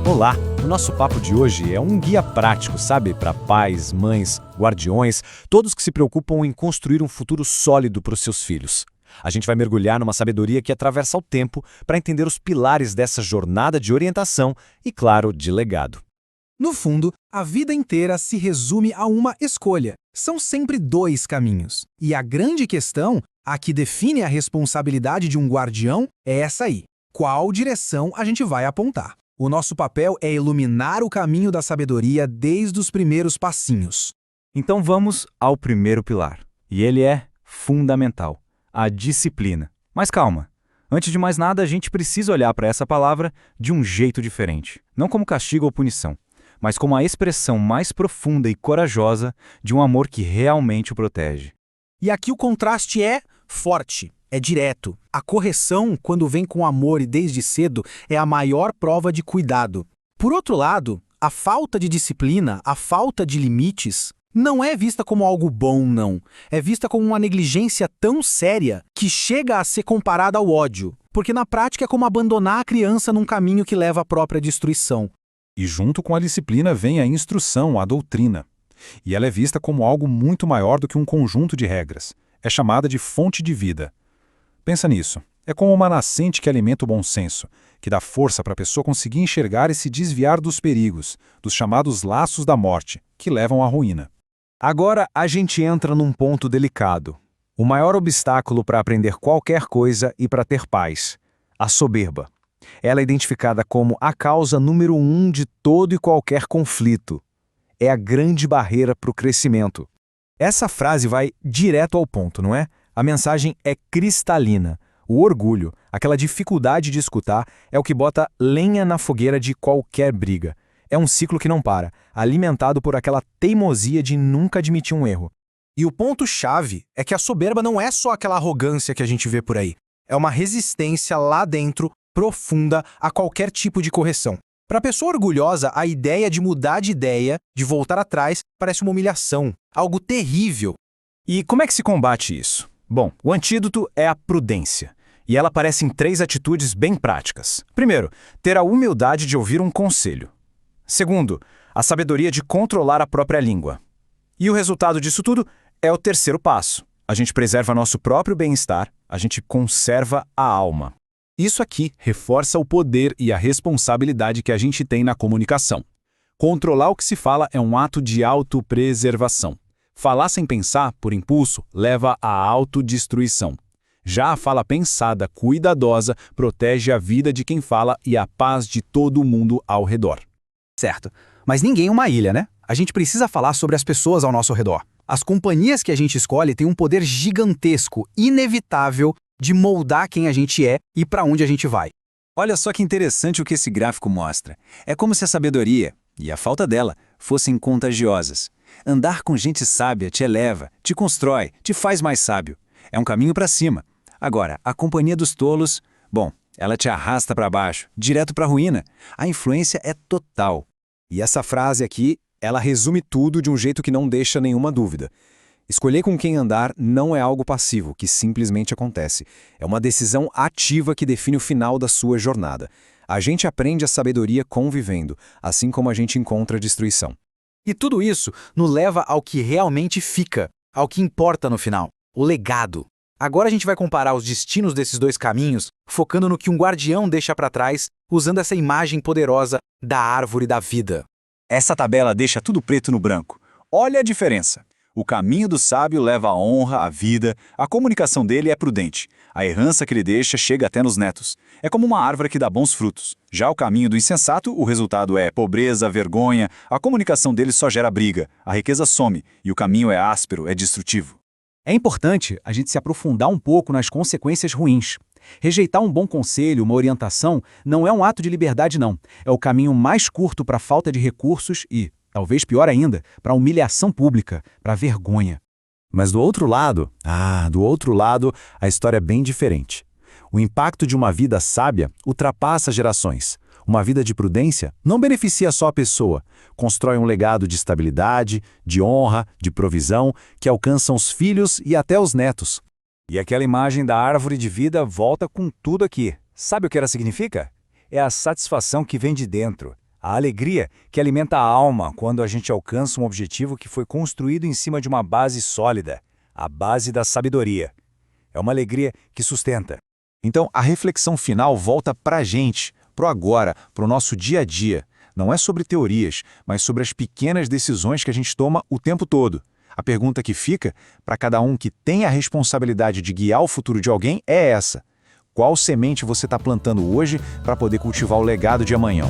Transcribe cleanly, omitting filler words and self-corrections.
Olá! O nosso papo de hoje é um guia prático, sabe? Para pais, mães, guardiões, todos que se preocupam em construir um futuro sólido para os seus filhos. A gente vai mergulhar numa sabedoria que atravessa o tempo para entender os pilares dessa jornada de orientação e, claro, de legado. No fundo, a vida inteira se resume a uma escolha. São sempre dois caminhos. E a grande questão, a que define a responsabilidade de um guardião, é essa aí. Qual direção a gente vai apontar? O nosso papel é iluminar o caminho da sabedoria desde os primeiros passinhos. Então vamos ao primeiro pilar. E ele é fundamental: a disciplina. Mas calma. Antes de mais nada, a gente precisa olhar para essa palavra de um jeito diferente. Não como castigo ou punição, mas como a expressão mais profunda e corajosa de um amor que realmente o protege. E aqui o contraste é forte, é direto. A correção, quando vem com amor e desde cedo, é a maior prova de cuidado. Por outro lado, a falta de disciplina, a falta de limites, não é vista como algo bom, não. É vista como uma negligência tão séria que chega a ser comparada ao ódio, porque na prática é como abandonar a criança num caminho que leva à própria destruição. E junto com a disciplina vem a instrução, a doutrina. E ela é vista como algo muito maior do que um conjunto de regras. É chamada de fonte de vida. Pensa nisso. É como uma nascente que alimenta o bom senso, que dá força para a pessoa conseguir enxergar e se desviar dos perigos, dos chamados laços da morte, que levam à ruína. Agora a gente entra num ponto delicado. O maior obstáculo para aprender qualquer coisa e para ter paz: a soberba. Ela é identificada como a causa número 1 de todo e qualquer conflito. É a grande barreira para o crescimento. Essa frase vai direto ao ponto, não é? A mensagem é cristalina. O orgulho, aquela dificuldade de escutar, é o que bota lenha na fogueira de qualquer briga. É um ciclo que não para, alimentado por aquela teimosia de nunca admitir um erro. E o ponto-chave é que a soberba não é só aquela arrogância que a gente vê por aí. É uma resistência lá dentro, profunda, a qualquer tipo de correção. Para a pessoa orgulhosa, a ideia de mudar de ideia, de voltar atrás, parece uma humilhação, algo terrível. E como é que se combate isso? Bom, o antídoto é a prudência. E ela aparece em 3 atitudes bem práticas. Primeiro, ter a humildade de ouvir um conselho. Segundo, a sabedoria de controlar a própria língua. E o resultado disso tudo é o terceiro passo. A gente preserva nosso próprio bem-estar, a gente conserva a alma. Isso aqui reforça o poder e a responsabilidade que a gente tem na comunicação. Controlar o que se fala é um ato de autopreservação. Falar sem pensar, por impulso, leva à autodestruição. Já a fala pensada, cuidadosa, protege a vida de quem fala e a paz de todo mundo ao redor. Certo, mas ninguém é uma ilha, né? A gente precisa falar sobre as pessoas ao nosso redor. As companhias que a gente escolhe têm um poder gigantesco, inevitável, de moldar quem a gente é e para onde a gente vai. Olha só que interessante o que esse gráfico mostra. É como se a sabedoria, e a falta dela, fossem contagiosas. Andar com gente sábia te eleva, te constrói, te faz mais sábio. É um caminho para cima. Agora, a companhia dos tolos, bom, ela te arrasta para baixo, direto para a ruína. A influência é total. E essa frase aqui, ela resume tudo de um jeito que não deixa nenhuma dúvida. Escolher com quem andar não é algo passivo, que simplesmente acontece. É uma decisão ativa que define o final da sua jornada. A gente aprende a sabedoria convivendo, assim como a gente encontra a destruição. E tudo isso nos leva ao que realmente fica, ao que importa no final, o legado. Agora a gente vai comparar os destinos desses dois caminhos, focando no que um guardião deixa para trás, usando essa imagem poderosa da árvore da vida. Essa tabela deixa tudo preto no branco. Olha a diferença. O caminho do sábio leva à honra, à vida, a comunicação dele é prudente. A herança que ele deixa chega até nos netos. É como uma árvore que dá bons frutos. Já o caminho do insensato, o resultado é pobreza, vergonha, a comunicação dele só gera briga, a riqueza some e o caminho é áspero, é destrutivo. É importante a gente se aprofundar um pouco nas consequências ruins. Rejeitar um bom conselho, uma orientação, não é um ato de liberdade, não. É o caminho mais curto para a falta de recursos e, talvez pior ainda, para a humilhação pública, para a vergonha. Mas do outro lado, a história é bem diferente. O impacto de uma vida sábia ultrapassa gerações. Uma vida de prudência não beneficia só a pessoa, constrói um legado de estabilidade, de honra, de provisão, que alcançam os filhos e até os netos. E aquela imagem da árvore de vida volta com tudo aqui. Sabe o que ela significa? É a satisfação que vem de dentro. A alegria que alimenta a alma quando a gente alcança um objetivo que foi construído em cima de uma base sólida, a base da sabedoria. É uma alegria que sustenta. Então, a reflexão final volta para a gente, pro agora, pro nosso dia a dia. Não é sobre teorias, mas sobre as pequenas decisões que a gente toma o tempo todo. A pergunta que fica, para cada um que tem a responsabilidade de guiar o futuro de alguém, é essa: qual semente você está plantando hoje para poder cultivar o legado de amanhã?